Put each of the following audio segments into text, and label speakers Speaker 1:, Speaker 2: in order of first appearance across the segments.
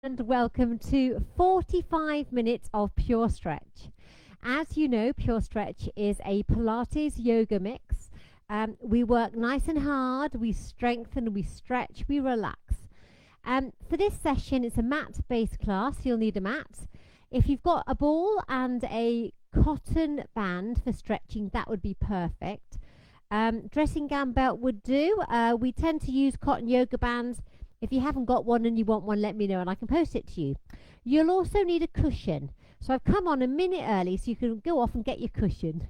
Speaker 1: And welcome to 45 minutes of PureStretch. As you know, PureStretch is a Pilates yoga mix. We work nice and hard, we strengthen, we stretch, we relax. For this session, it's a mat-based class. You'll need a mat. If you've got a ball and a cotton band for stretching, that would be perfect. Dressing gown belt would do. We tend to use cotton yoga bands. If you haven't got one and you want one, let me know and I can post it to you. You'll also need a cushion. So I've come on a minute early so you can go off and get your cushion.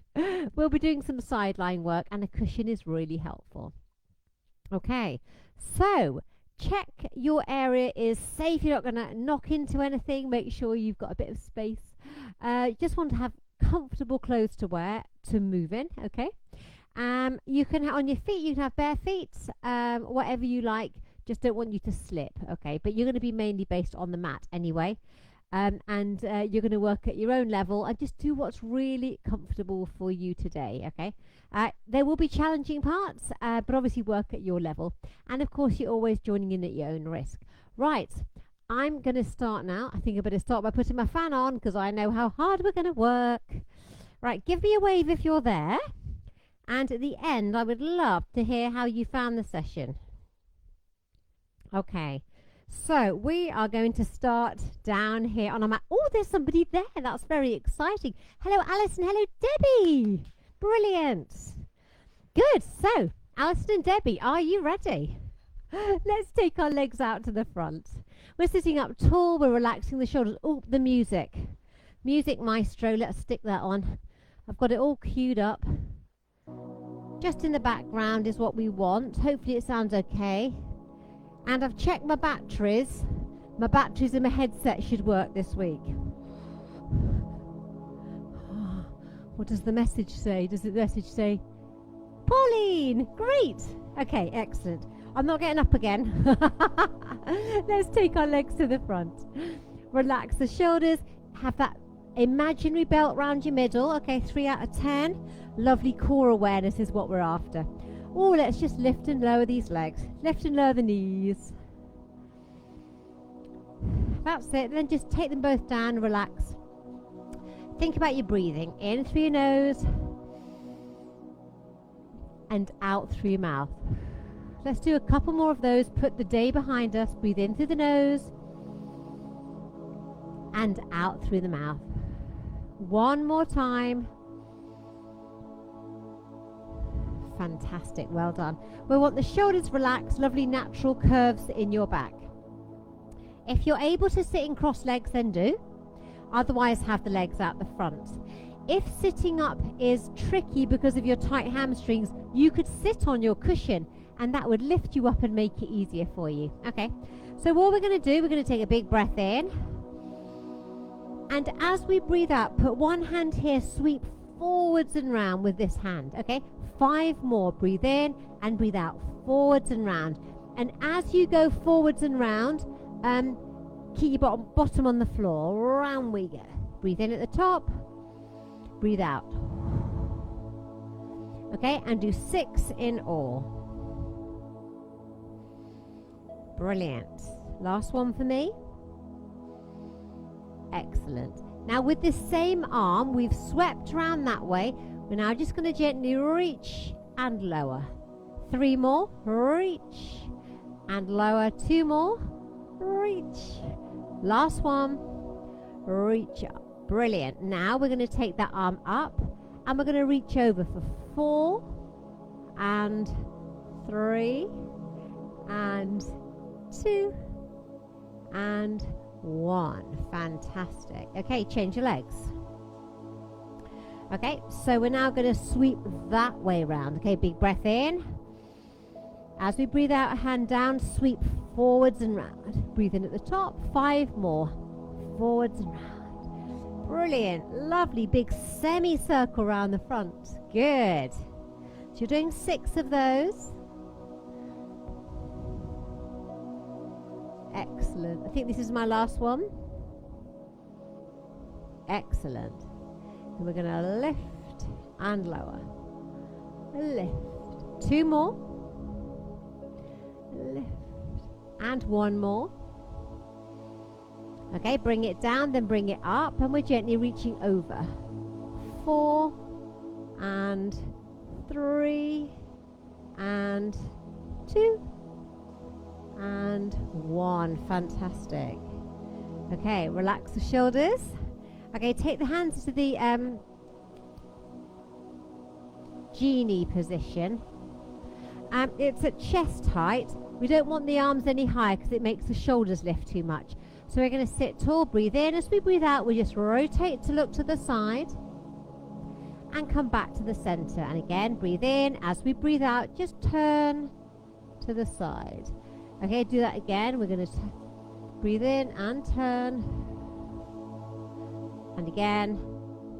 Speaker 1: We'll be doing some sideline work and a cushion is really helpful. Okay, so check your area is safe. You're not going to knock into anything. Make sure you've got a bit of space. You just want to have comfortable clothes to wear to move in, okay? You can have on your feet, you can have bare feet, whatever you like. Just don't want you to slip, okay? But you're going to be mainly based on the mat anyway. You're going to work at your own level and just do what's really comfortable for you today, okay? There will be challenging parts, but obviously work at your level. And of course, you're always joining in at your own risk. Right, I'm going to start now. I think I better start by putting my fan on because I know how hard we're going to work. Right, give me a wave if you're there. And at the end, I would love to hear how you found the session. Okay, so we are going to start down here on our mat. Oh, there's somebody there. That's very exciting. Hello, Alison. Hello, Debbie. Brilliant. Good. So, Alison and Debbie, are you ready? Let's take our legs out to the front. We're sitting up tall. We're relaxing the shoulders. Oh, the music. Music maestro. Let's stick that on. I've got it all queued up. Just in the background is what we want. Hopefully it sounds okay. And I've checked my batteries. My batteries in my headset should work this week. What does the message say? Does the message say, Pauline, great. Okay, excellent. I'm not getting up again. Let's take our legs to the front. Relax the shoulders. Have that imaginary belt round your middle. Okay, 3 out of 10. Lovely core awareness is what we're after. Oh, let's just lift and lower these legs. Lift and lower the knees. That's it. Then just take them both down, relax. Think about your breathing. In through your nose and out through your mouth. Let's do a couple more of those. Put the day behind us. Breathe in through the nose and out through the mouth. One more time. Fantastic, well done. We want the shoulders relaxed, lovely natural curves in your back. If you're able to sit in cross legs, then do. Otherwise, have the legs out the front. If sitting up is tricky because of your tight hamstrings, you could sit on your cushion and that would lift you up and make it easier for you. Okay, so what we're going to do, we're going to take a big breath in. And as we breathe out, put one hand here, sweep forwards and round with this hand, okay? 5 more. Breathe in and breathe out, forwards and round. And as you go forwards and round, keep your bottom on the floor. Round we go. Breathe in at the top, breathe out. Okay, and do 6 in all. Brilliant. Last one for me. Excellent. Now with this same arm, we've swept around that way. We're now just going to gently reach and lower. 3 more. Reach and lower. 2 more. Reach. Last one. Reach up. Brilliant. Now we're going to take that arm up and we're going to reach over for 4 and 3 and 2 and 1. Fantastic. Okay, change your legs. Okay, so we're now going to sweep that way around. Okay, big breath in. As we breathe out, a hand down, sweep forwards and round. Breathe in at the top. 5 more. Forwards and round. Brilliant. Lovely big semicircle around the front. Good. So you're doing 6 of those. Excellent. I think this is my last one. Excellent. And we're going to lift and lower. Lift. 2 more. Lift. And 1 more. Okay, bring it down, then bring it up, and we're gently reaching over. 4 and 3 and 2 and 1. Fantastic. Okay, relax the shoulders. Okay, take the hands into the genie position. It's at chest height. We don't want the arms any higher because it makes the shoulders lift too much. So we're going to sit tall, breathe in. As we breathe out, we just rotate to look to the side and come back to the center. And again, breathe in. As we breathe out, just turn to the side. Okay, do that again. We're going to breathe in and turn. And again,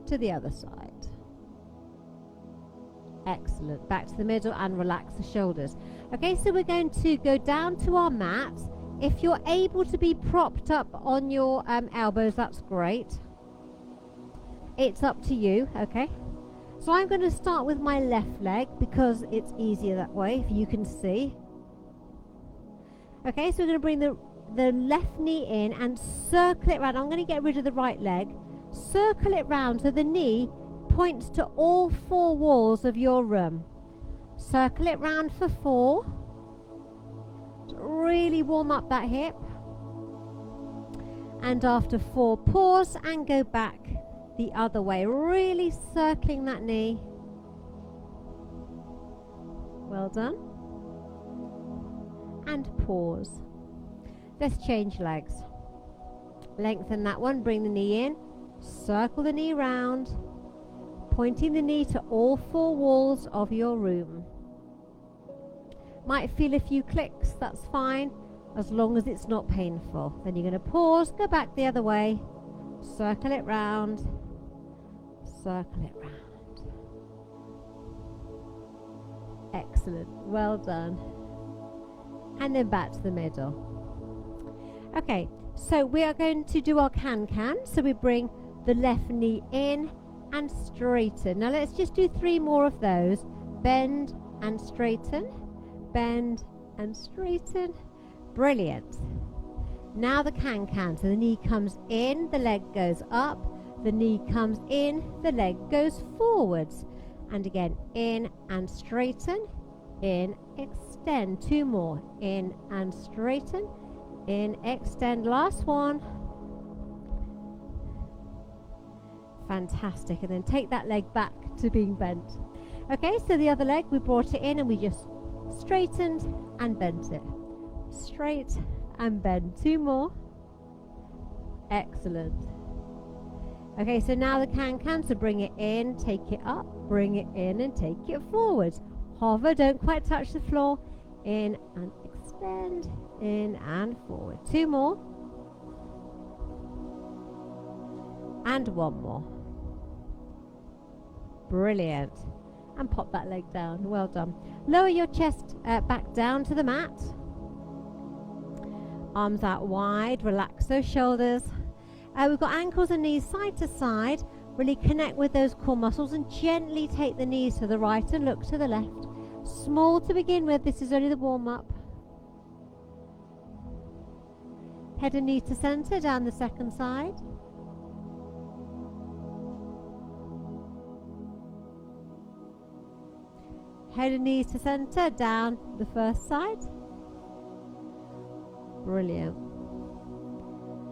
Speaker 1: to the other side. Excellent. Back to the middle and relax the shoulders. Okay, so we're going to go down to our mat. If you're able to be propped up on your elbows, that's great. It's up to you, okay? So I'm going to start with my left leg because it's easier that way, if you can see. Okay, so we're going to bring the left knee in and circle it around. I'm going to get rid of the right leg. Circle it round so the knee points to all 4 walls of your room. Circle it round for 4. Really warm up that hip. And after 4, pause and go back the other way. Really circling that knee. Well done. And pause. Let's change legs. Lengthen that one, bring the knee in, circle the knee round, pointing the knee to all 4 walls of your room. Might feel a few clicks, that's fine, as long as it's not painful. Then you're going to pause, go back the other way, circle it round, circle it round. Excellent, well done. And then back to the middle. Okay, so we are going to do our can-can. So we bring the left knee in and straighten. Now let's just do 3 more of those. Bend and straighten, bend and straighten. Brilliant. Now the can-can. So the knee comes in, the leg goes up, the knee comes in, the leg goes forwards. And again, in and straighten, in, extend. 2 more. In and straighten, in, extend. Last one. Fantastic. And then take that leg back to being bent. Okay, so the other leg, we brought it in and we just straightened and bent it. Straight and bend. 2 more. Excellent. Okay, so now the can-can, so bring it in, take it up, bring it in and take it forward. Hover, don't quite touch the floor. In and extend, in and forward. 2 more. And 1 more. Brilliant. And pop that leg down. Well done. Lower your chest back down to the mat. Arms out wide. Relax those shoulders. We've got ankles and knees side to side. Really connect with those core muscles and gently take the knees to the right and look to the left. Small to begin with. This is only the warm-up. Head and knees to center down the second side. Head and knees to center down the first side. Brilliant.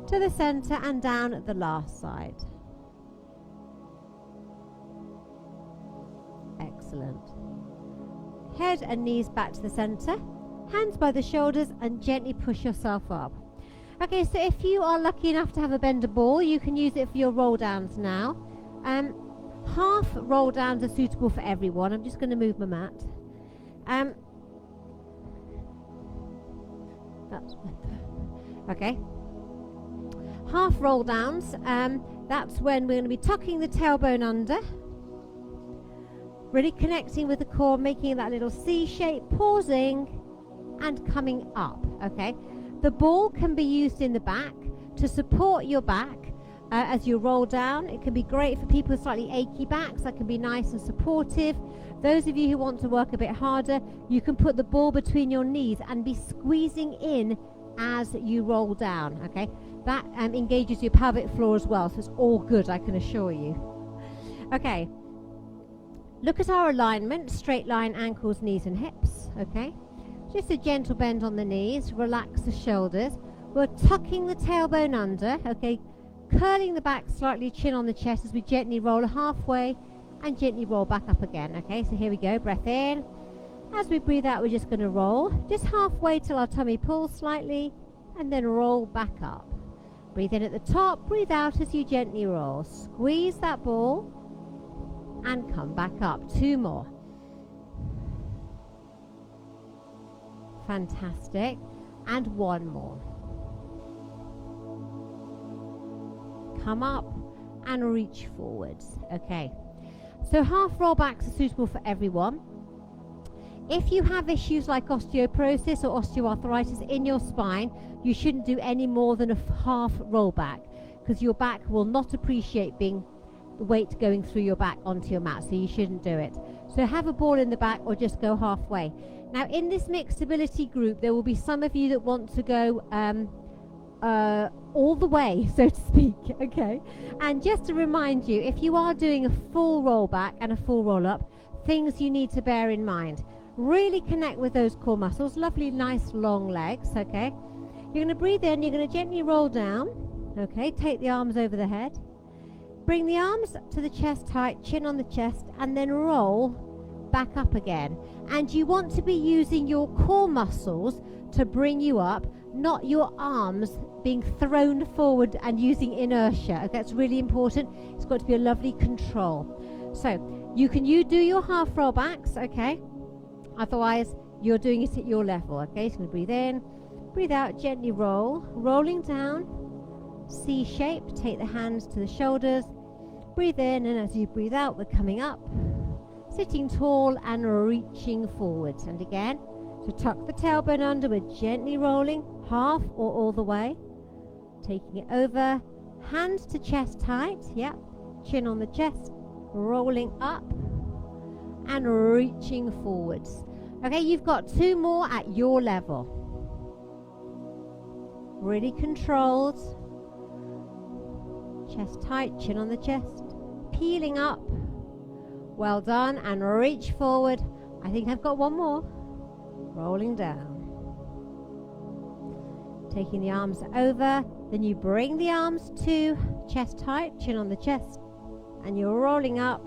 Speaker 1: To the center and down at the last side. Excellent. Head and knees back to the center. Hands by the shoulders and gently push yourself up. Okay, so if you are lucky enough to have a bender ball, you can use it for your roll downs now. Half roll downs are suitable for everyone. I'm just going to move my mat. That's better. Okay. Half roll downs. That's when we're going to be tucking the tailbone under. Really connecting with the core, making that little C shape, pausing and coming up. Okay. The ball can be used in the back to support your back. As you roll down, it can be great for people with slightly achy backs. That can be nice and supportive. Those of you who want to work a bit harder, you can put the ball between your knees and be squeezing in as you roll down. Okay, that engages your pelvic floor as well, so it's all good, I can assure you. Okay, look at our alignment, straight line, ankles, knees and hips. Okay, just a gentle bend on the knees, relax the shoulders. We're tucking the tailbone under, okay, curling the back slightly, chin on the chest as we gently roll halfway and gently roll back up again. Okay, so here we go, breath in. As we breathe out, we're just going to roll just halfway till our tummy pulls slightly and then roll back up. Breathe in at the top, breathe out as you gently roll. Squeeze that ball and come back up. 2 more. Fantastic. And 1 more. Come up and reach forwards. Okay, so half roll backs are suitable for everyone. If you have issues like osteoporosis or osteoarthritis in your spine, you shouldn't do any more than a half roll back, because your back will not appreciate being the weight going through your back onto your mat, so you shouldn't do it. So have a ball in the back or just go halfway. Now in this mixed ability group, there will be some of you that want to go all the way, so to speak. Okay, and just to remind you, if you are doing a full roll back and a full roll up, things you need to bear in mind: really connect with those core muscles. Lovely nice long legs. Okay, you're going to breathe in, you're going to gently roll down. Okay, take the arms over the head, bring the arms to the chest height, chin on the chest, and then roll back up again. And you want to be using your core muscles to bring you up, not your arms being thrown forward and using inertia. Okay, that's really important. It's got to be a lovely control. So you do your half roll backs, okay? Otherwise you're doing it at your level. Okay, so I'm going to breathe in, breathe out, gently roll, rolling down, C shape. Take the hands to the shoulders, breathe in, and as you breathe out, we're coming up, sitting tall and reaching forwards. And again, so tuck the tailbone under, we're gently rolling half or all the way, taking it over, hands to chest height, yeah, chin on the chest, rolling up and reaching forwards. Okay, you've got 2 more at your level. Really controlled, chest tight, chin on the chest, peeling up. Well done, and reach forward. I think I've got 1 more. Rolling down. Taking the arms over, then you bring the arms to chest height, chin on the chest, and you're rolling up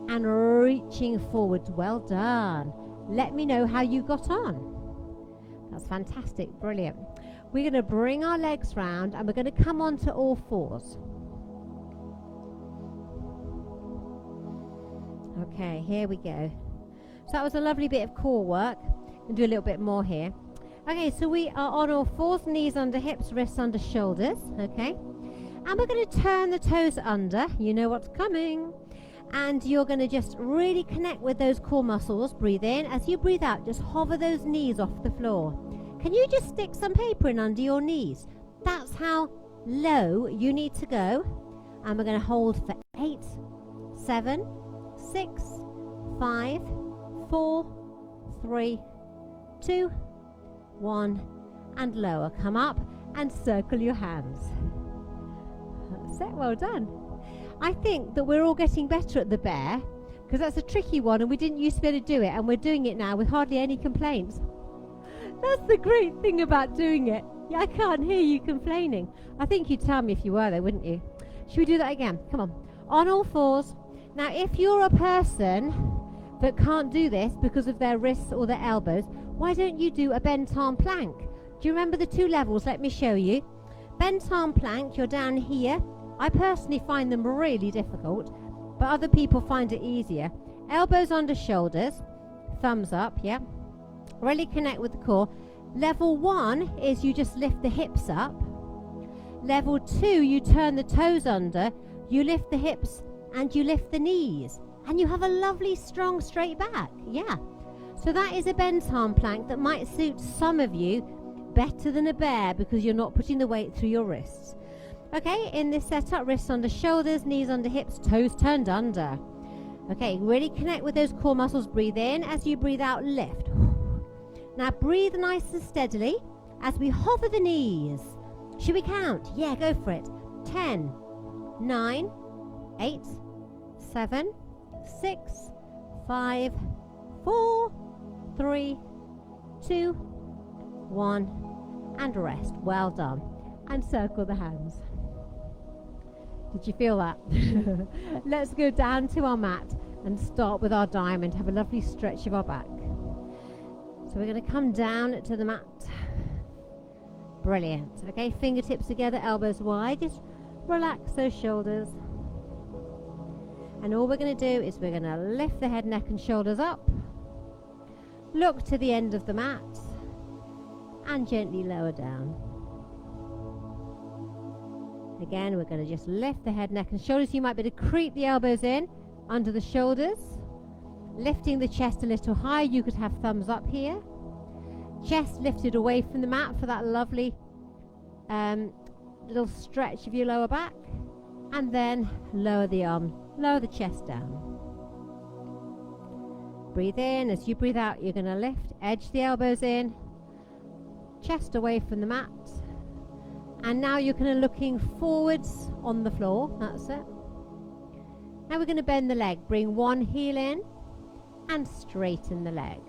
Speaker 1: and reaching forwards. Well done. Let me know how you got on. That's fantastic, brilliant. We're going to bring our legs round and we're going to come onto all 4s. Okay, here we go. So that was a lovely bit of core work. We'll do a little bit more here. Okay, so we are on all 4s, knees under hips, wrists under shoulders. Okay, and we're going to turn the toes under. You know what's coming. And you're going to just really connect with those core muscles. Breathe in. As you breathe out, just hover those knees off the floor. Can you just stick some paper in under your knees? That's how low you need to go. And we're going to hold for 8, 7, 6, 5, 4, 3, 2, 1, and lower. Come up and circle your hands. That's it. Well done. I think that we're all getting better at the bear, because that's a tricky one and we didn't used to be able to do it, and we're doing it now with hardly any complaints. That's the great thing about doing it. Yeah, I can't hear you complaining. I think you'd tell me if you were though, wouldn't you? Should we do that again? Come on all 4s. Now if you're a person that can't do this because of their wrists or their elbows, why don't you do a bent arm plank? Do you remember the 2 levels? Let me show you. Bent arm plank, you're down here. I personally find them really difficult, but other people find it easier. Elbows under shoulders, thumbs up, yeah. Really connect with the core. Level 1 is you just lift the hips up. Level 2, you turn the toes under, you lift the hips and you lift the knees. And you have a lovely, strong, straight back, yeah. So that is a bent arm plank that might suit some of you better than a bear, because you're not putting the weight through your wrists. Okay, in this setup, wrists under shoulders, knees under hips, toes turned under. Okay, really connect with those core muscles. Breathe in. As you breathe out, lift. Now breathe nice and steadily as we hover the knees. Should we count? Yeah, go for it. 10, 9, 8, 7, 6, 5, 4, 3, 2, 1, and rest. Well done. And circle the hands. Did you feel that? Let's go down to our mat and start with our diamond. Have a lovely stretch of our back. So we're going to come down to the mat. Brilliant. Okay, fingertips together, elbows wide. Just relax those shoulders. And all we're going to do is we're going to lift the head, neck and shoulders up. Look to the end of the mat and gently lower down. Again, we're going to just lift the head, neck and shoulders. You might be able to creep the elbows in under the shoulders. Lifting the chest a little higher. You could have thumbs up here. Chest lifted away from the mat for that lovely little stretch of your lower back. And then lower the arm, lower the chest down. Breathe in. As you breathe out, you're going to lift, edge the elbows in, chest away from the mat. And now you're kind of looking forwards on the floor. That's it. Now we're going to bend the leg. Bring one heel in and straighten the leg.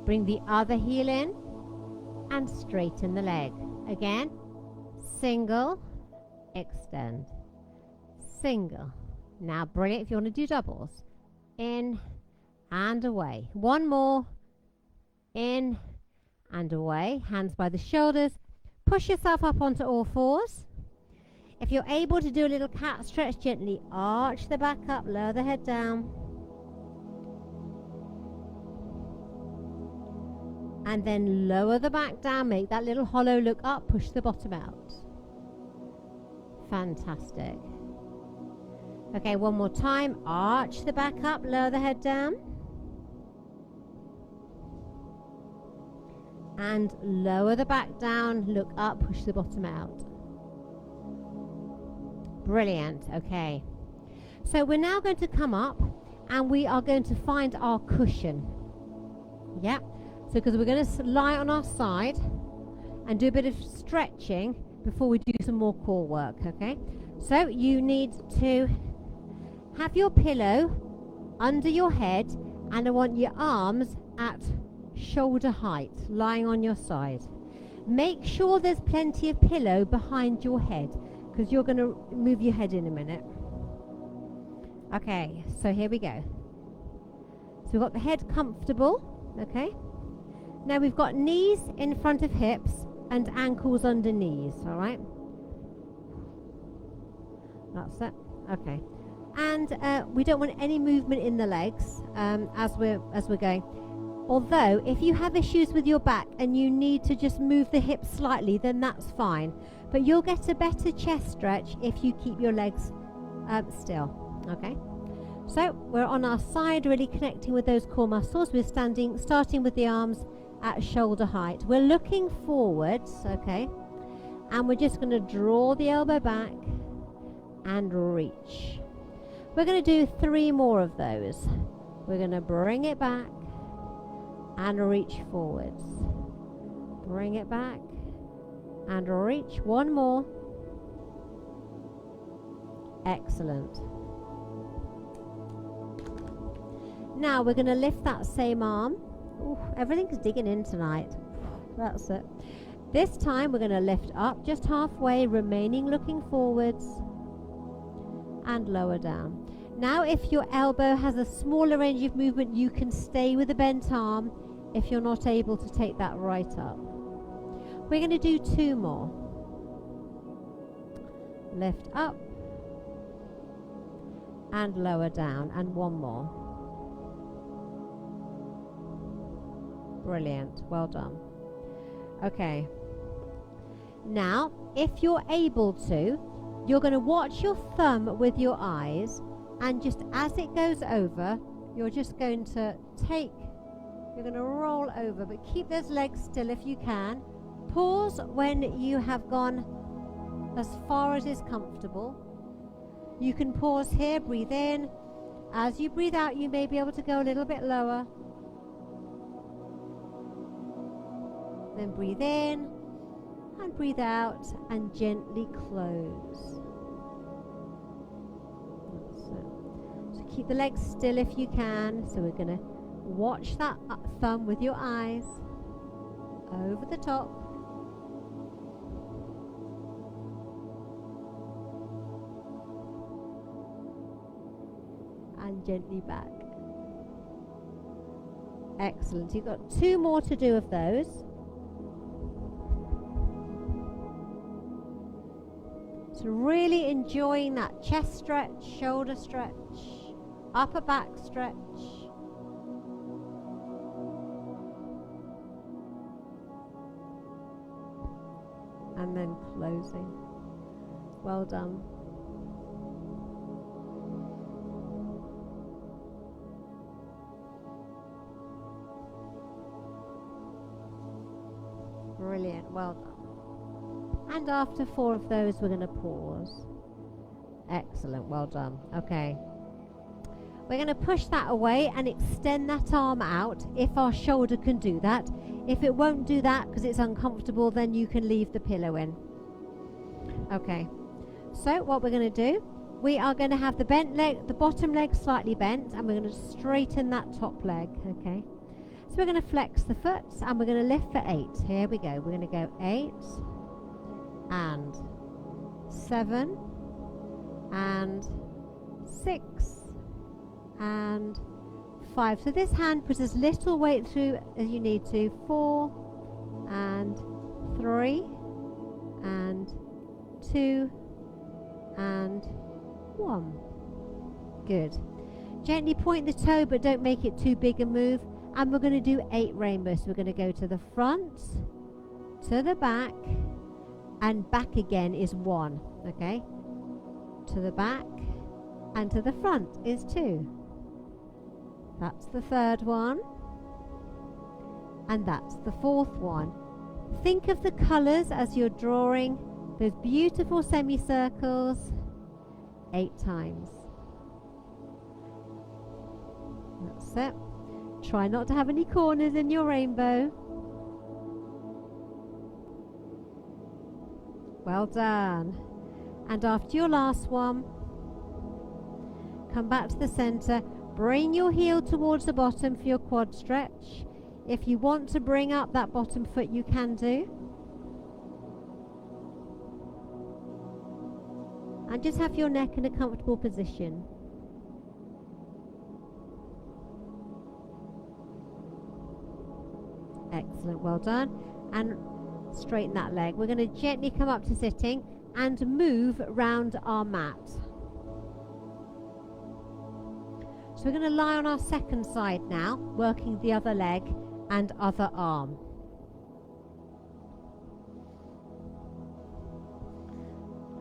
Speaker 1: Bring the other heel in and straighten the leg. Again, single, extend, single. Now brilliant if you want to do doubles. In and away. One more. In and away. Hands by the shoulders. Push yourself up onto all fours. If you're able to do a little cat stretch, gently arch the back up, lower the head down. And then lower the back down, make that little hollow look up, push the bottom out. Fantastic. Okay, one more time. Arch the back up, lower the head down. And lower the back down, look up, push the bottom out. Brilliant. Okay. So we're now going to come up and we are going to find our cushion. Yeah. So because we're going to lie on our side and do a bit of stretching before we do some more core work. Okay. So you need to have your pillow under your head and I want your arms at shoulder height, lying on your side. Make sure there's plenty of pillow behind your head because you're going to move your head in a minute. Okay, so here we go. So we've got the head comfortable. Okay. Now we've got knees in front of hips and ankles under knees. All right. That's it. Okay. And we don't want any movement in the legs as we're going. Although, if you have issues with your back and you need to just move the hips slightly, then that's fine. But you'll get a better chest stretch if you keep your legs still. Okay? So, we're on our side, really connecting with those core muscles. We're starting with the arms at shoulder height. We're looking forwards, okay? And we're just going to draw the elbow back and reach. We're going to do 3 more of those. We're going to bring it back and reach forwards. Bring it back and reach. 1 more. Excellent. Now we're going to lift that same arm. Ooh, everything's digging in tonight. That's it. This time we're going to lift up just halfway, remaining looking forwards and lower down. Now if your elbow has a smaller range of movement, you can stay with the bent arm if you're not able to take that right up. We're going to do 2 more. Lift up and lower down, and 1 more. Brilliant. Well done. Okay. Now, if you're able to, you're going to watch your thumb with your eyes, and just as it goes over, you're just going to you're going to roll over, but keep those legs still if you can. Pause when you have gone as far as is comfortable. You can pause here, breathe in. As you breathe out, you may be able to go a little bit lower. Then breathe in And breathe out and gently close. So keep the legs still if you can. So we're going to watch that thumb with your eyes over the top. And gently back. Excellent. You've got 2 more to do of those. So really enjoying that chest stretch, shoulder stretch, upper back stretch. And then closing. Well done. Brilliant, well done. And after 4 of those, we're going to pause. Excellent, well done. Okay. We're going to push that away and extend that arm out if our shoulder can do that. If it won't do that because it's uncomfortable, then you can leave the pillow in. Okay. So what we're going to do, we are going to have the bent leg, the bottom leg slightly bent, and we're going to straighten that top leg. Okay. So we're going to flex the foot and we're going to lift for 8. Here we go. We're going to go 8 and 7 and 6 and 5. So this hand puts as little weight through as you need to. 4 and 3 and 2 and 1. Good. Gently point the toe, but don't make it too big a move. And we're going to do 8 rainbows. So we're going to go to the front, to the back, and back again is 1. Okay? To the back and to the front is 2. That's the 3rd one. And that's the 4th one. Think of the colours as you're drawing those beautiful semicircles 8 times. That's it. Try not to have any corners in your rainbow. Well done. And after your last one, come back to the center. Bring your heel towards the bottom for your quad stretch. If you want to bring up that bottom foot, you can do. And just have your neck in a comfortable position. Excellent, well done. And straighten that leg. We're going to gently come up to sitting and move round our mat. So we're going to lie on our second side now, working the other leg and other arm.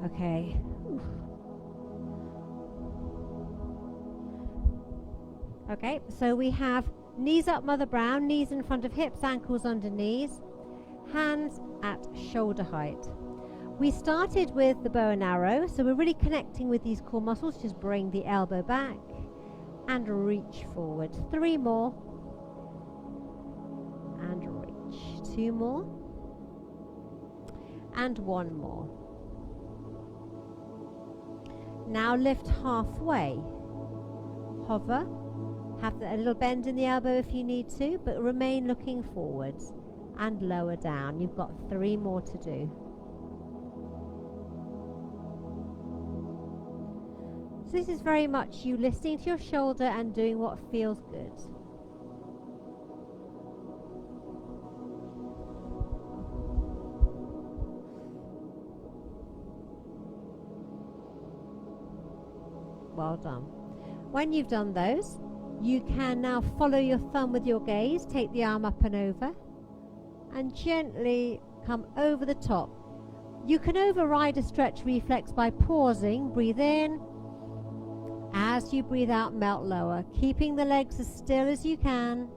Speaker 1: Okay. Okay, so we have knees up, Mother Brown, knees in front of hips, ankles under knees, hands at shoulder height. We started with the bow and arrow, so we're really connecting with these core muscles. Just bring the elbow back and reach forward. 3 more. And reach. 2 more. And 1 more. Now lift halfway. Hover. Have a little bend in the elbow if you need to, but remain looking forwards and lower down. You've got 3 more to do. So this is very much you listening to your shoulder and doing what feels good. Well done. When you've done those, you can now follow your thumb with your gaze, take the arm up and over, and gently come over the top. You can override a stretch reflex by pausing, breathe in. As you breathe out, melt lower, keeping the legs as still as you can.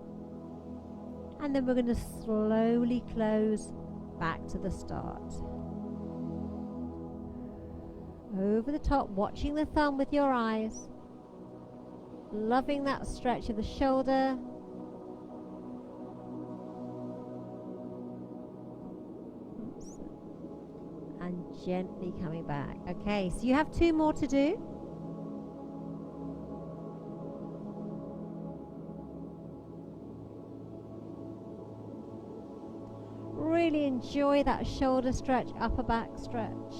Speaker 1: And then we're going to slowly close back to the start. Over the top, watching the thumb with your eyes. Loving that stretch of the shoulder. gently coming back. Okay, so you have 2 more to do. Really enjoy that shoulder stretch, upper back stretch.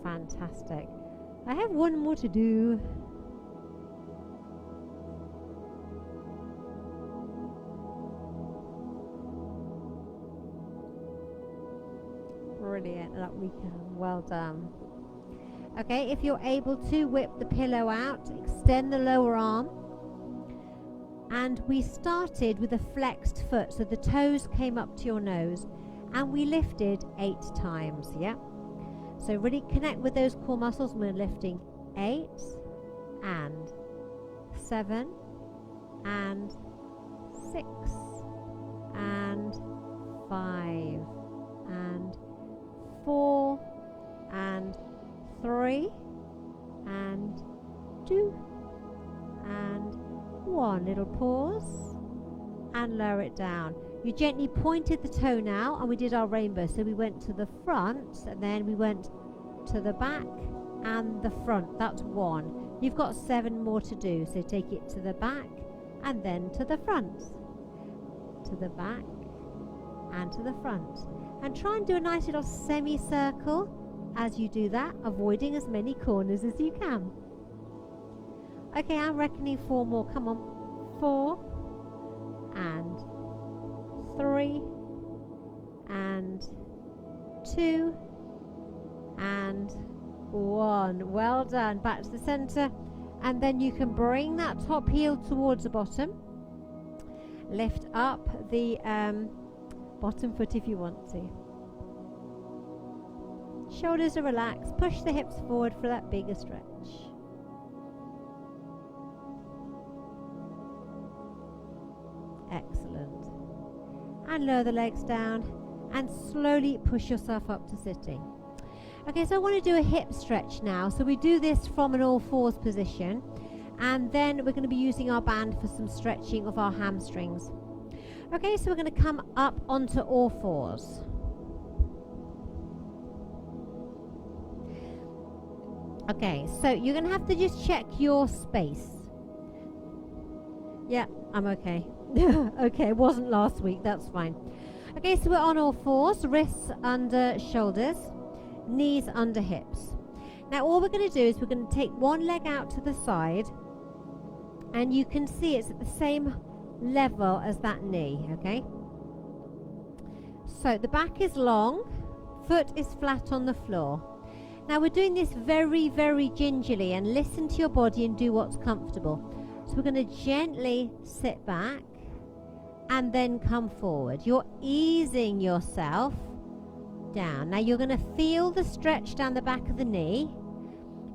Speaker 1: Fantastic. I have 1 more to do. Brilliant, that we can. Well done. Okay, if you're able to, whip the pillow out, extend the lower arm. And we started with a flexed foot, so the toes came up to your nose, and we lifted 8 times, yeah? So really connect with those core muscles. We're lifting 8 and 7 and 6 and 5 and 4 and 3 and 2 and 1. Little pause and lower it down. You gently pointed the toe now, and we did our rainbow. So we went to the front, and then we went to the back and the front. That's 1. You've got 7 more to do. So take it to the back and then to the front, to the back and to the front. And try and do a nice little semicircle as you do that, avoiding as many corners as you can. Okay, I'm reckoning 4 more. Come on. 4 and 3 and 2 and 1. Well done. Back to the center, and then you can bring that top heel towards the bottom. Lift up the bottom foot if you want to. Shoulders are relaxed. Push the hips forward for that bigger stretch. Excellent. And lower the legs down and slowly push yourself up to sitting. Okay, so I want to do a hip stretch now. So we do this from an all fours position, and then we're going to be using our band for some stretching of our hamstrings. Okay, so we're going to come up onto all fours. Okay, so you're going to have to just check your space. Yeah, I'm okay. Okay, it wasn't last week, that's fine. Okay, so we're on all fours, wrists under shoulders, knees under hips. Now all we're going to do is we're going to take one leg out to the side, and you can see it's at the same level as that knee, okay? So the back is long, foot is flat on the floor. Now we're doing this very, very gingerly, and listen to your body and do what's comfortable. So we're going to gently sit back and then come forward. You're easing yourself down. Now you're going to feel the stretch down the back of the knee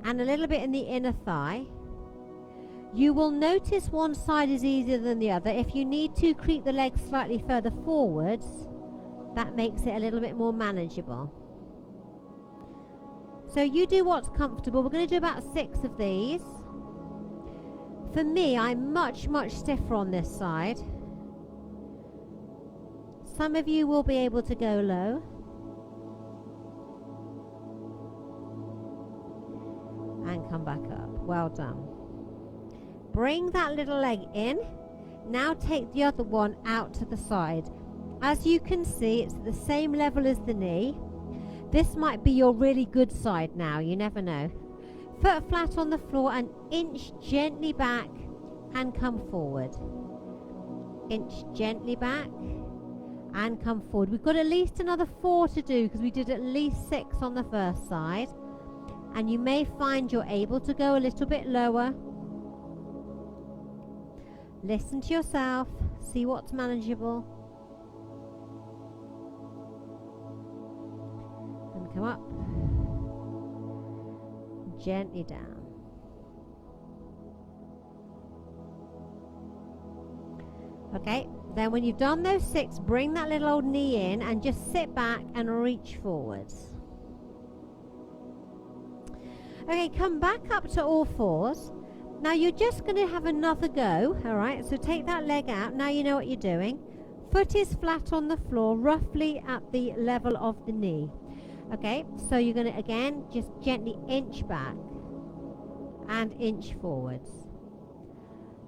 Speaker 1: and a little bit in the inner thigh. You will notice one side is easier than the other. If you need to creep the legs slightly further forwards, that makes it a little bit more manageable. So you do what's comfortable. We're going to do about 6 of these. For me, I'm much, much stiffer on this side. Some of you will be able to go low. And come back up. Well done. Bring that little leg in. Now take the other one out to the side. As you can see, it's at the same level as the knee. This might be your really good side now, you never know. Foot flat on the floor and inch gently back and come forward. Inch gently back and come forward. We've got at least another 4 to do because we did at least 6 on the first side. And you may find you're able to go a little bit lower. Listen to yourself, see what's manageable. And come up. Gently down. Okay, then when you've done those 6, bring that little old knee in and just sit back and reach forwards. Okay, come back up to all fours. Now you're just going to have another go, alright? So take that leg out. Now you know what you're doing. Foot is flat on the floor, roughly at the level of the knee. Okay, so you're going to again just gently inch back and inch forwards.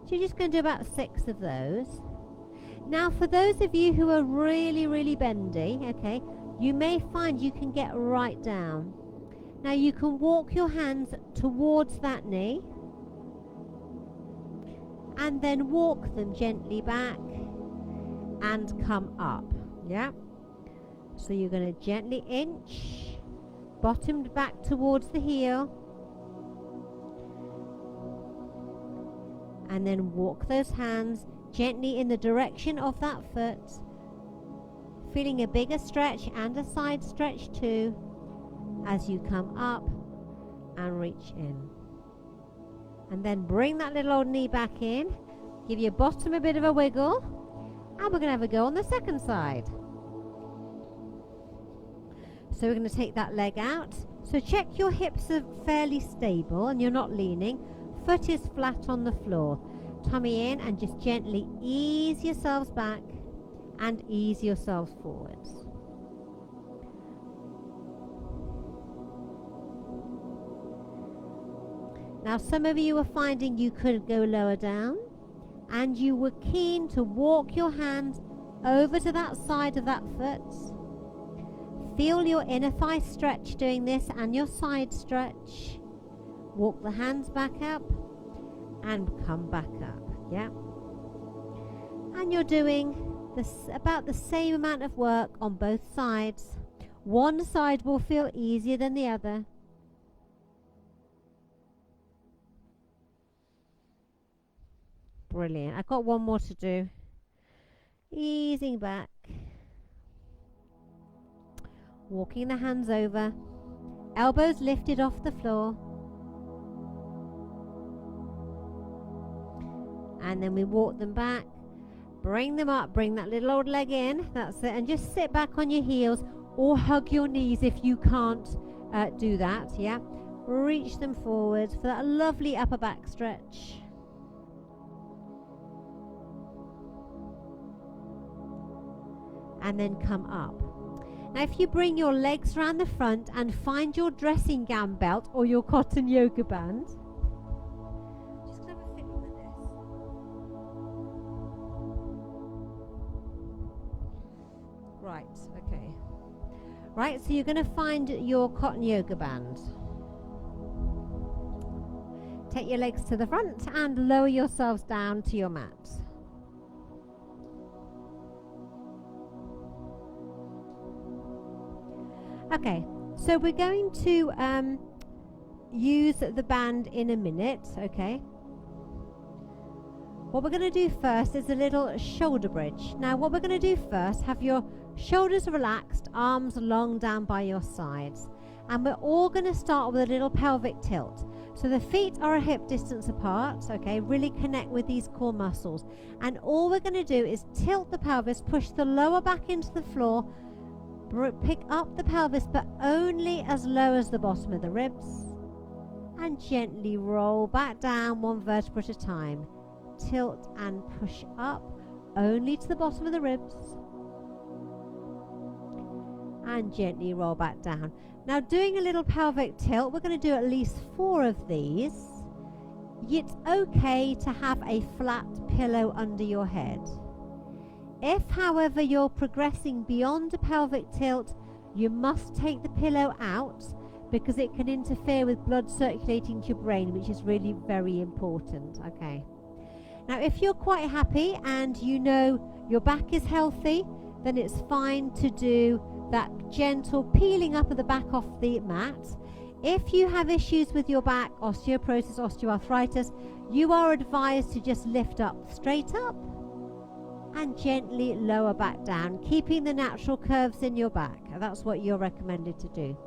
Speaker 1: So you're just going to do about 6 of those. Now for those of you who are really, really bendy, okay, you may find you can get right down. Now you can walk your hands towards that knee and then walk them gently back and come up. Yeah. So you're going to gently inch, bottom back towards the heel, and then walk those hands gently in the direction of that foot, feeling a bigger stretch and a side stretch too as you come up and reach in. And then bring that little old knee back in, give your bottom a bit of a wiggle, and we're going to have a go on the second side. So we're going to take that leg out. So check your hips are fairly stable and you're not leaning. Foot is flat on the floor. Tummy in and just gently ease yourselves back and ease yourselves forwards. Now some of you are finding you could go lower down and you were keen to walk your hands over to that side of that foot. Feel your inner thigh stretch doing this and your side stretch. Walk the hands back up and come back up. Yeah. And you're doing this about the same amount of work on both sides. One side will feel easier than the other. Brilliant. I've got one more to do. Easing back. Walking the hands over. Elbows lifted off the floor. And then we walk them back. Bring them up. Bring that little old leg in. That's it. And just sit back on your heels or hug your knees if you can't do that. Yeah. Reach them forward for that lovely upper back stretch. And then come up. Now if you bring your legs around the front and find your dressing gown belt or your cotton yoga band. Just have a fiddle with this. Right, okay. Right, so you're going to find your cotton yoga band. Take your legs to the front and lower yourselves down to your mat. Okay, so we're going to use the band in a minute, okay? What we're going to do first is a little shoulder bridge. Now what we're going to do first, have your shoulders relaxed, arms long down by your sides. And we're all going to start with a little pelvic tilt. So the feet are a hip distance apart, okay? Really connect with these core muscles. And all we're going to do is tilt the pelvis, push the lower back into the floor, pick up the pelvis but only as low as the bottom of the ribs and gently roll back down one vertebra at a time. Tilt and push up only to the bottom of the ribs and gently roll back down. Now doing a little pelvic tilt, we're going to do at least 4 of these. It's okay to have a flat pillow under your head. If, however, you're progressing beyond a pelvic tilt, you must take the pillow out because it can interfere with blood circulating to your brain, which is really very important. Okay. Now, if you're quite happy and you know your back is healthy, then it's fine to do that gentle peeling up of the back off the mat. If you have issues with your back, osteoporosis, osteoarthritis, you are advised to just lift up straight up and gently lower back down, keeping the natural curves in your back. That's what you're recommended to do.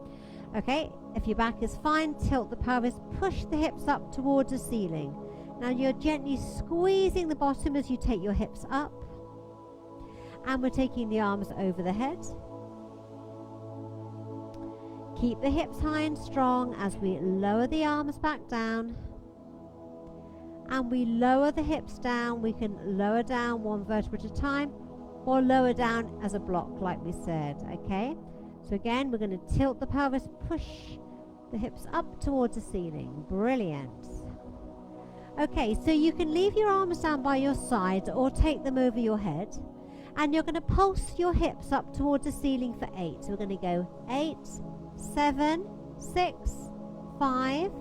Speaker 1: Okay, if your back is fine, tilt the pelvis, push the hips up towards the ceiling. Now you're gently squeezing the bottom as you take your hips up, and we're taking the arms over the head. Keep the hips high and strong as we lower the arms back down. And we lower the hips down. We can lower down one vertebra at a time or lower down as a block like we said. Okay, so again we're going to tilt the pelvis, push the hips up towards the ceiling. Brilliant. Okay, so you can leave your arms down by your sides or take them over your head, and you're going to pulse your hips up towards the ceiling for 8. So we're going to go 8, 7, 6, 5,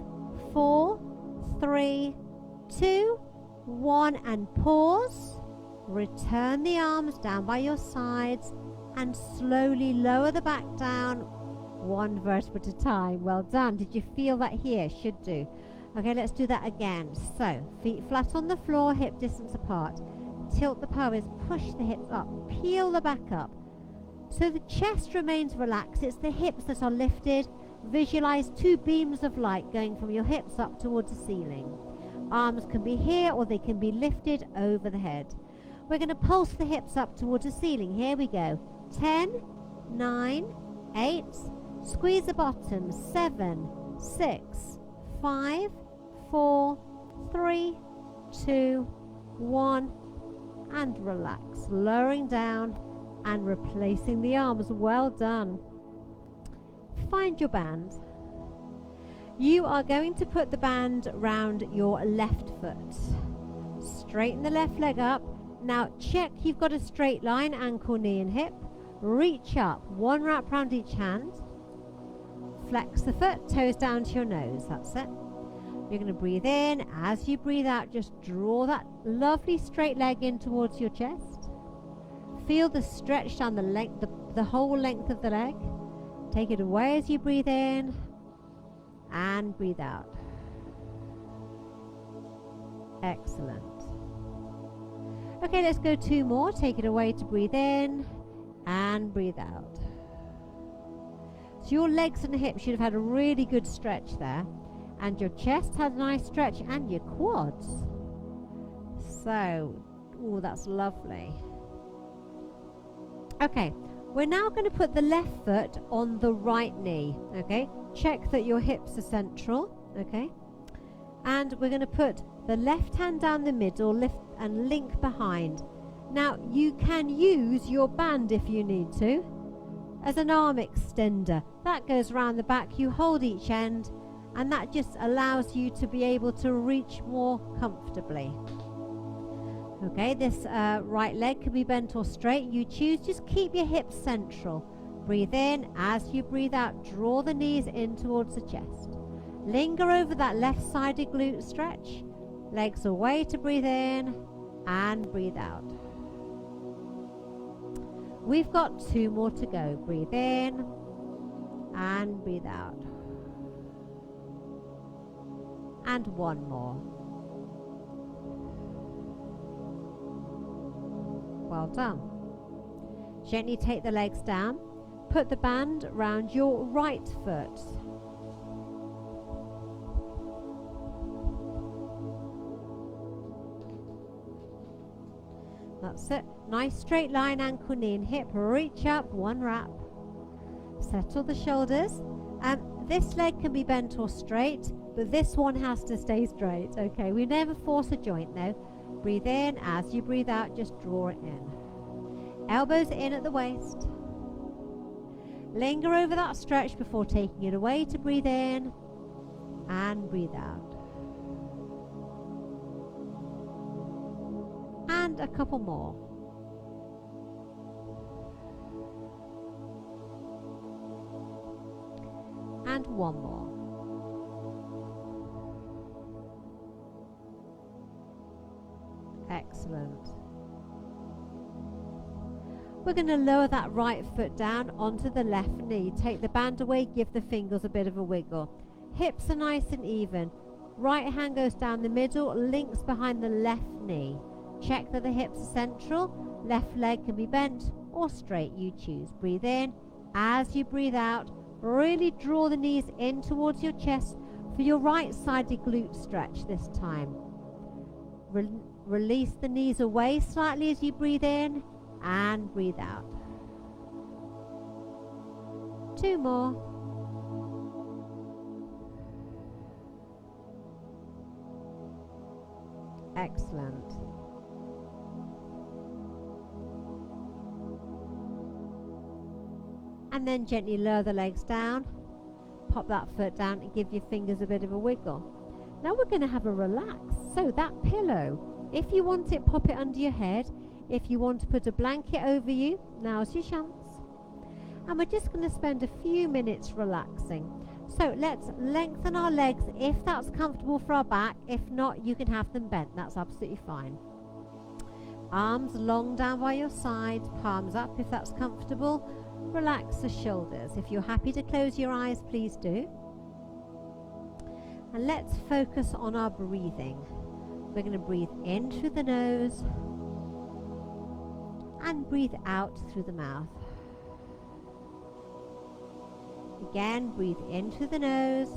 Speaker 1: 4, 3, 2, 1, and pause. Return the arms down by your sides and slowly lower the back down, one vertebra at a time. Well done. Did you feel that here? Should do. Okay, let's do that again. So feet flat on the floor, hip distance apart. Tilt the pelvis, push the hips up, peel the back up. So the chest remains relaxed. It's the hips that are lifted. Visualize 2 beams of light going from your hips up towards the ceiling. Arms can be here or they can be lifted over the head. We're going to pulse the hips up towards the ceiling. Here we go. 10, 9, 8. Squeeze the bottom. 7, 6, 5, 4, 3, 2, 1. And relax. Lowering down and replacing the arms. Well done. Find your band. You are going to put the band round your left foot. Straighten the left leg up. Now check you've got a straight line, ankle, knee and hip. Reach up, 1 wrap round each hand. Flex the foot, toes down to your nose. That's it. You're going to breathe in. As you breathe out, just draw that lovely straight leg in towards your chest. Feel the stretch down the length, the whole length of the leg. Take it away as you breathe in and breathe out. Excellent. Okay, let's go 2 more. Take it away to breathe in and breathe out. So your legs and hips should have had a really good stretch there, and your chest had a nice stretch, and your quads. So, oh, that's lovely. Okay, we're now going to put the left foot on the right knee. Okay, check that your hips are central. Okay, and we're going to put the left hand down the middle, lift and link behind. Now you can use your band if you need to as an arm extender. That goes around the back, you hold each end, and that just allows you to be able to reach more comfortably. Okay, this right leg can be bent or straight, you choose. Just keep your hips central. Breathe in. As you breathe out, draw the knees in towards the chest. Linger over that left-sided glute stretch. Legs away to breathe in and breathe out. We've got 2 more to go. Breathe in and breathe out. And 1 more. Well done. Gently take the legs down. Put the band round your right foot. That's it. Nice straight line, ankle, knee and hip. Reach up, 1 wrap. Settle the shoulders. This leg can be bent or straight, but this one has to stay straight. Okay, we never force a joint though. Breathe in. As you breathe out, just draw it in. Elbows in at the waist. Linger over that stretch before taking it away to breathe in and breathe out. And a couple more. And 1 more. Excellent. We're going to lower that right foot down onto the left knee. Take the band away, give the fingers a bit of a wiggle. Hips are nice and even. Right hand goes down the middle, links behind the left knee. Check that the hips are central. Left leg can be bent or straight, you choose. Breathe in. As you breathe out, really draw the knees in towards your chest for your right-sided glute stretch this time. Release the knees away slightly as you breathe in and breathe out. 2 more. Excellent. And then gently lower the legs down, pop that foot down and give your fingers a bit of a wiggle. Now we're going to have a relax. So that pillow, if you want it, pop it under your head. If you want to put a blanket over you, now's your chance. And we're just going to spend a few minutes relaxing. So let's lengthen our legs if that's comfortable for our back. If not, you can have them bent. That's absolutely fine. Arms long down by your sides, palms up if that's comfortable. Relax the shoulders. If you're happy to close your eyes, please do. And let's focus on our breathing. We're going to breathe in through the nose and breathe out through the mouth. Again, breathe in through the nose.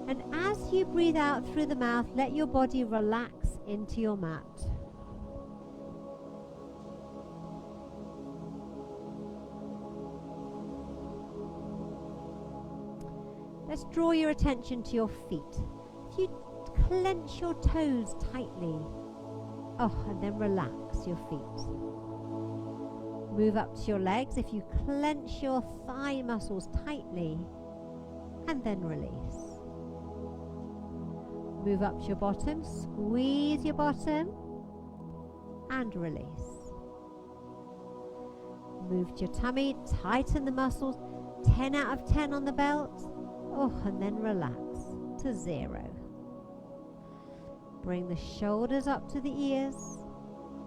Speaker 1: And as you breathe out through the mouth, let your body relax into your mat. Let's draw your attention to your feet. If you clench your toes tightly, and then relax your feet. Move up to your legs. If you clench your thigh muscles tightly, and then release. Move up to your bottom, squeeze your bottom, and release. Move to your tummy, tighten the muscles, 10 out of 10 on the belt. And then relax to 0. Bring the shoulders up to the ears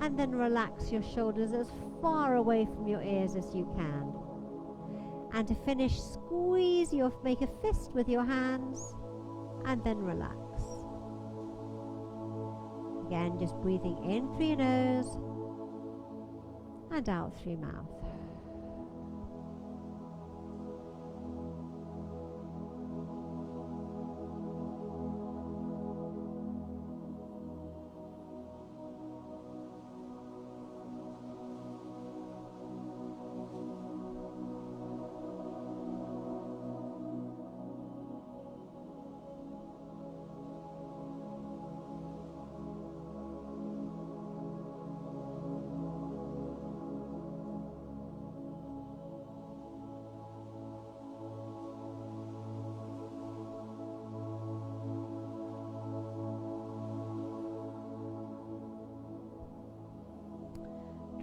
Speaker 1: and then relax your shoulders as far away from your ears as you can. And to finish, make a fist with your hands and then relax. Again, just breathing in through your nose and out through your mouth.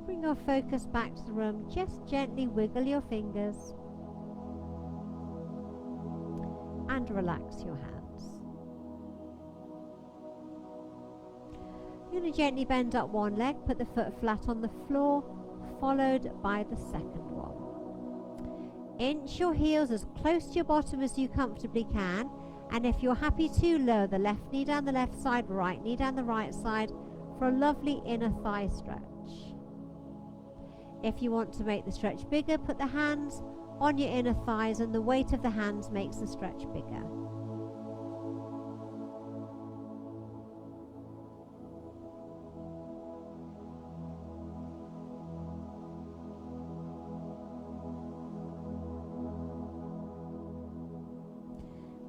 Speaker 1: Bring your focus back to the room. Just gently wiggle your fingers and relax your hands. You're going to gently bend up one leg, put the foot flat on the floor, followed by the second one. Inch your heels as close to your bottom as you comfortably can, and if you're happy to, lower the left knee down the left side, right knee down the right side for a lovely inner thigh stretch. If you want to make the stretch bigger, put the hands on your inner thighs and the weight of the hands makes the stretch bigger.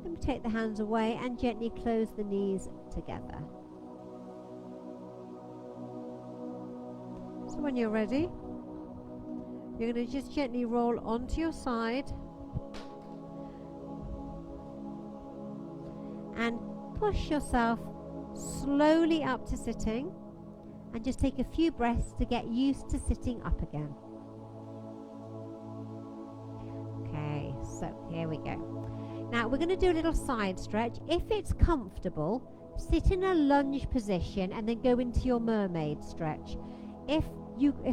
Speaker 1: Then take the hands away and gently close the knees together. So when you're ready, you're going to just gently roll onto your side and push yourself slowly up to sitting, and just take a few breaths to get used to sitting up again. Okay, so here we go. Now we're going to do a little side stretch. If it's comfortable, sit in a lunge position and then go into your mermaid stretch. If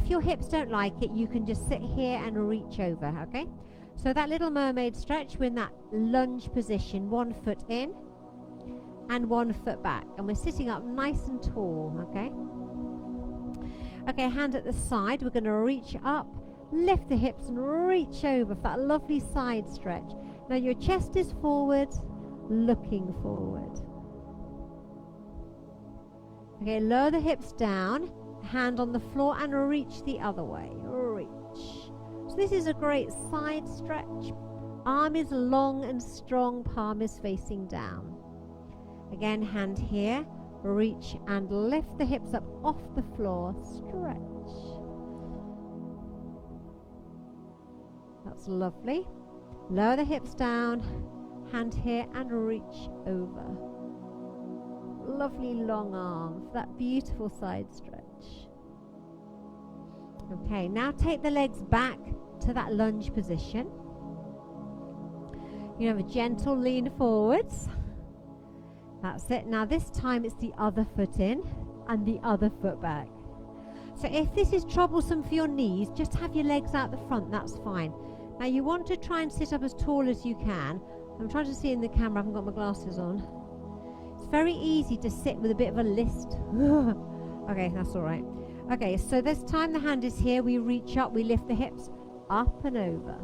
Speaker 1: your hips don't like it, you can just sit here and reach over, okay? So that little mermaid stretch, we're in that lunge position, one foot in and one foot back. And we're sitting up nice and tall, okay? Okay, hand at the side. We're going to reach up, lift the hips and reach over for that lovely side stretch. Now your chest is forward, looking forward. Okay, lower the hips down. Hand on the floor and reach the other way. Reach. So this is a great side stretch. Arm is long and strong, palm is facing down. Again, hand here, reach and lift the hips up off the floor, stretch. That's lovely. Lower the hips down, hand here and reach over. Lovely long arm for that beautiful side stretch. Okay, now take the legs back to that lunge position. You have a gentle lean forwards. That's it. Now this time it's the other foot in and the other foot back. So if this is troublesome for your knees, just have your legs out the front, that's fine. Now you want to try and sit up as tall as you can. I'm trying to see in the camera, I haven't got my glasses on. It's very easy to sit with a bit of a list. Okay, that's all right. Okay, so this time the hand is here, we reach up, we lift the hips up and over.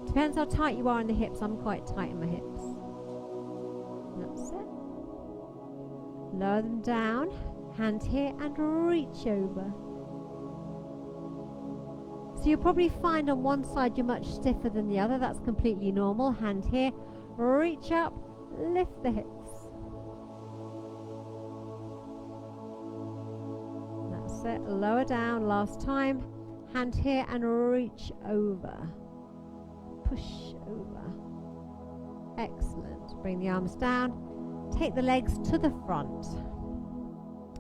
Speaker 1: Depends how tight you are in the hips, I'm quite tight in my hips. That's it. Lower them down, hand here and reach over. So you'll probably find on one side you're much stiffer than the other, that's completely normal. Hand here, reach up, lift the hips. That's it, lower down, last time. Hand here and reach over. Push over. Excellent. Bring the arms down. Take the legs to the front.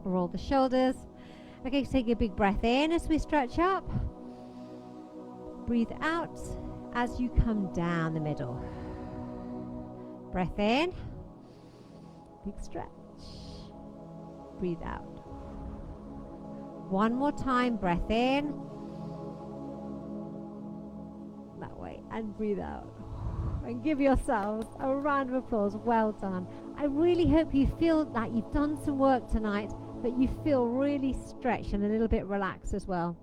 Speaker 1: Roll the shoulders. Okay, take a big breath in as we stretch up. Breathe out as you come down the middle. Breath in. Big stretch. Breathe out. One more time. Breath in. That way. And breathe out. And give yourselves a round of applause. Well done. I really hope you feel like you've done some work tonight, but you feel really stretched and a little bit relaxed as well.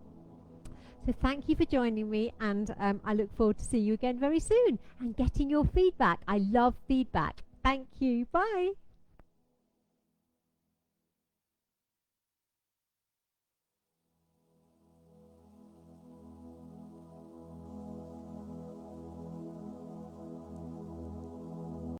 Speaker 1: So thank you for joining me, and I look forward to seeing you again very soon and getting your feedback. I love feedback. Thank you. Bye.